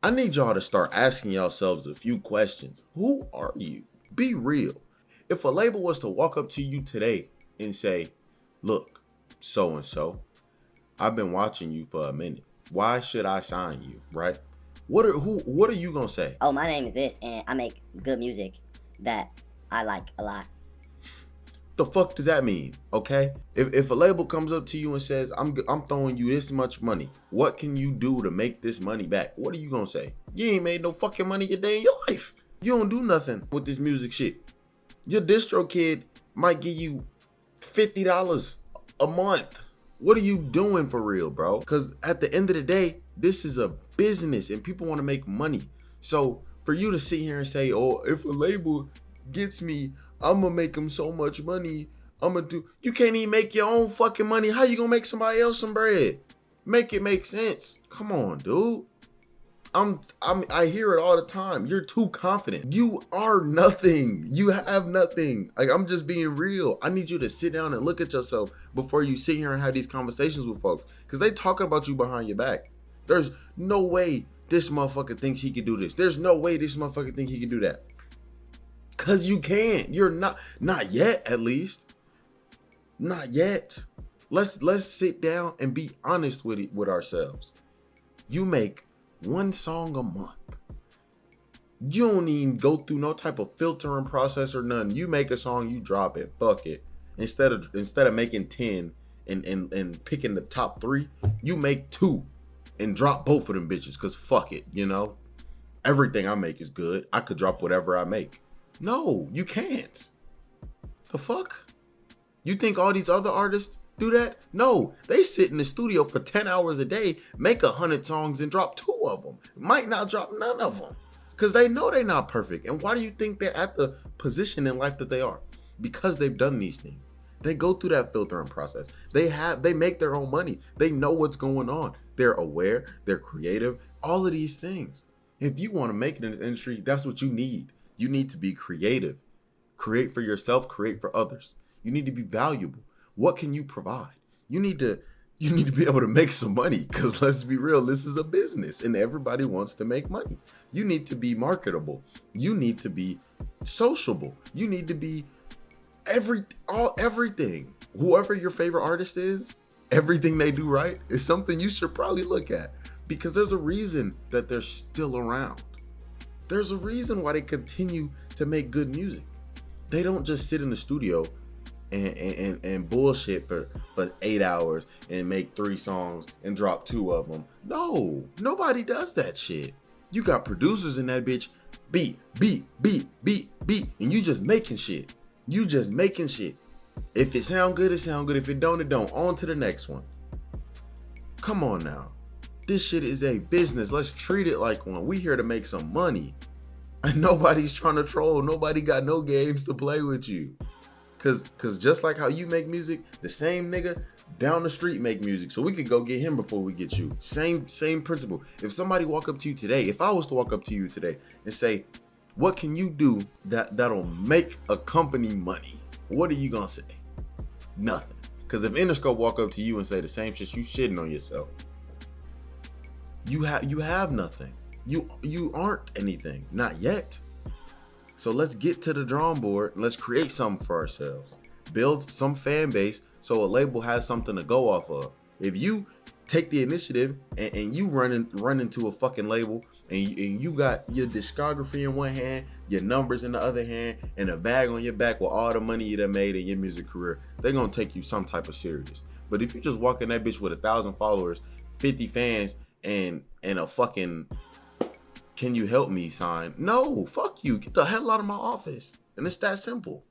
I need y'all to start asking yourselves a few questions. Who are you? Be real. If a label was to walk up to you today and say, look, so and so, I've been watching you for a minute. Why should I sign you? Right? What are you gonna say? Oh, my name is this, and I make good music that I like a lot. The fuck does that mean? Okay? If a label comes up to you and says, I'm throwing you this much money, what can you do to make this money back? What are you gonna say? You ain't made no fucking money a day in your life. You don't do nothing with this music shit. Your DistroKid might give you $50 a month. What are you doing for real, bro? Because at the end of the day, this is a business and people want to make money. So for you to sit here and say, oh, if a label gets me, I'm gonna make them so much money. You can't even make your own fucking money. How you gonna make somebody else some bread? Make it make sense. Come on, dude. I hear it all the time. You're too confident. You are nothing. You have nothing. Like, I'm just being real. I need you to sit down and look at yourself before you sit here and have these conversations with folks. Because they talking about you behind your back. There's no way this motherfucker thinks he could do this. There's no way this motherfucker think he can do that. Because you can't. You're not yet, at least. Not yet. Let's sit down and be honest with ourselves. You make one song a month. You don't even go through no type of filtering process or nothing. You make a song, you drop it. Fuck it. Instead of making 10 and picking the top 3, you make 2 and drop both of them bitches. Cause fuck it, you know? Everything I make is good. I could drop whatever I make. No, you can't. The fuck? You think all these other artists do that? No, they sit in the studio for 10 hours a day, make 100 songs and drop 2 of them. Might not drop none of them because they know they're not perfect. And why do you think they're at the position in life that they are? Because they've done these things. They go through that filtering process. They make their own money. They know what's going on. They're aware, they're creative, all of these things. If you want to make it in this industry, that's what you need. You need to be creative. Create for yourself, create for others. You need to be valuable. What can you provide? You need to be able to make some money, because let's be real, this is a business and everybody wants to make money. You need to be marketable. You need to be sociable. You need to be everything. Whoever your favorite artist is, everything they do right is something you should probably look at, because there's a reason that they're still around. There's a reason why they continue to make good music. They don't just sit in the studio and bullshit for 8 hours and make 3 songs and drop 2 of them. No, nobody does that shit. You got producers in that bitch, beat, and you just making shit. If it sound good, it sound good. If it don't, it don't. On to the next one. Come on now. This shit is a business. Let's treat it like one. We here to make some money. And nobody's trying to troll. Nobody got no games to play with you. Cause just like how you make music, the same nigga down the street make music. So we could go get him before we get you. Same principle. If somebody walk up to you today, if I was to walk up to you today and say, what can you do that'll make a company money? What are you gonna say? Nothing. Cause if Interscope walk up to you and say the same shit, you shitting on yourself. You have nothing. You aren't anything. Not yet. So let's get to the drawing board and let's create something for ourselves. Build some fan base so a label has something to go off of. If you take the initiative and you run into a fucking label and you got your discography in one hand, your numbers in the other hand, and a bag on your back with all the money you done made in your music career, they're gonna take you some type of serious. But if you just walk in that bitch with 1,000 followers, 50 fans, and a fucking "can you help me" sign, no, fuck you, get the hell out of my office. And it's that simple.